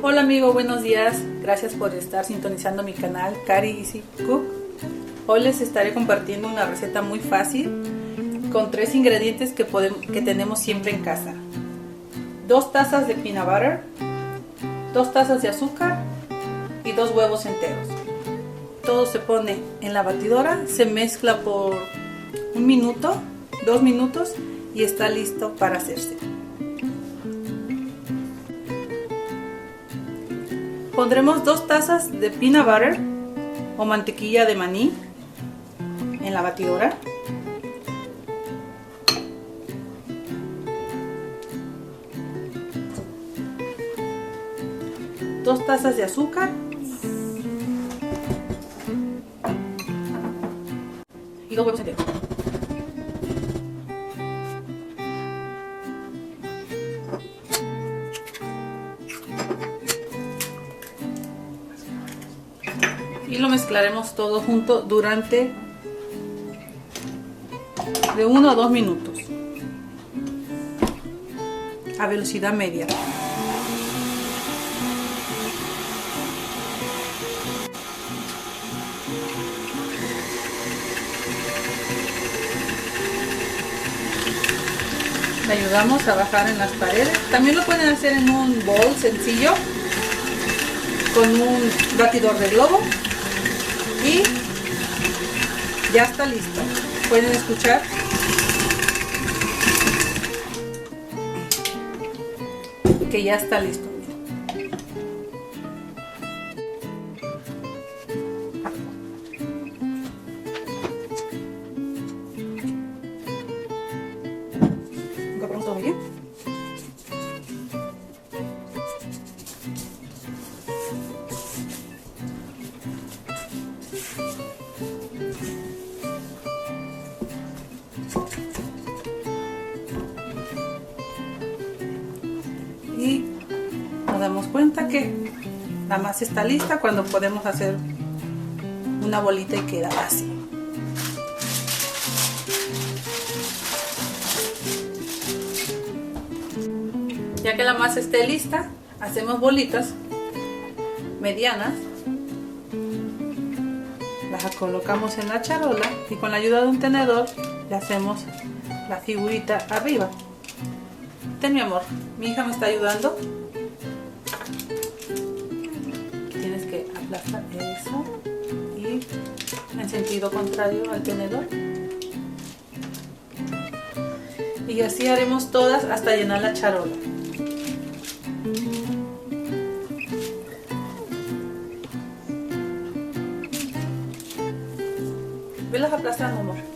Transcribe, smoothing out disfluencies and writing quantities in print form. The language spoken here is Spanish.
Hola amigo, buenos días. Gracias por estar sintonizando mi canal Cari Easy Cook. Hoy les estaré compartiendo una receta muy fácil con 3 ingredientes que tenemos siempre en casa. 2 tazas de peanut butter, 2 tazas de azúcar y 2 huevos enteros. Todo se pone en la batidora, se mezcla por 1 minuto, 2 minutos y está listo para hacerse. Pondremos 2 tazas de peanut butter o mantequilla de maní en la batidora. Dos tazas de azúcar y 2 huevos enteros. Y lo mezclaremos todo junto durante de 1 a 2 minutos a velocidad media. Le ayudamos a bajar en las paredes. También lo pueden hacer en un bol sencillo con un batidor de globo. Y ya está listo. Pueden escuchar que ya está listo. Incorporamos todo muy bien. Y nos damos cuenta que la masa está lista cuando podemos hacer una bolita y queda así. Ya que la masa esté lista, hacemos bolitas medianas, las colocamos en la charola y con la ayuda de un tenedor le hacemos la figurita arriba. Ten, mi amor, mi hija me está ayudando. Tienes que aplastar eso y en sentido contrario al tenedor. Y así haremos todas hasta llenar la charola. Velas aplastando, amor.